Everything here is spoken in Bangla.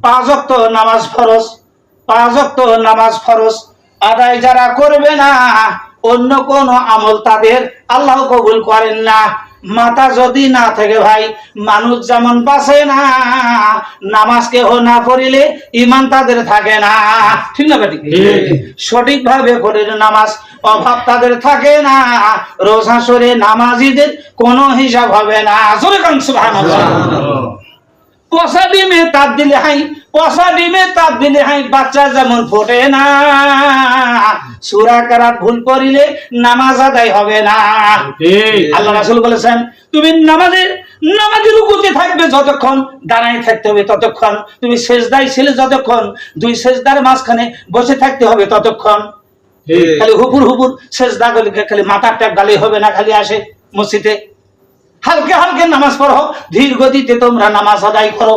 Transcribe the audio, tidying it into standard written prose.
5 ওয়াক্ত নামাজ ফরজ, 5 ওয়াক্ত নামাজ ফরজ আদায় যারা করবে না, অন্য কোন আমল তাদের আল্লাহ কবুল করেন না। মাথা যদি না থাকে ভাই, মানুষ যেমন বাঁচে না, নামাজ কেহ না পড়িলে ঈমান তাদের থাকে না। ঠিক না বেটি? সঠিকভাবে পড়ে নামাজ অভাব তাদের থাকে না। রোজা সরে নামাজিদের কোনো হিসাব হবে না। জোরে কান সুবহানাল্লাহ। পচা ডিমে তাপ দিলে হাই, পচা ডিমে তাপ দিলে হাই, বাচ্চা যেমন ফোটে না, সূরা কেরাত ভুল করিলে নামাজ আদায় হবে না। আল্লাহ রাসূল বলেছেন, তুমি নামাজে রুকুতে থাকবে যতক্ষণ, দাঁড়ায় থাকতে হবে ততক্ষণ। তুমি সেজদায় ছিলে যতক্ষণ, 2 সেজদার মাঝখানে বসে থাকতে হবে ততক্ষণ। খালি হুপুর হুপুর সেজদা করলে খালি মাথার ট্যাপ গালি হবে না, খালি আসে মসজিদে। হালকা হালকা নামাজ পড়ো, ধীর গতিতে তোমরা নামাজ আদায় করো।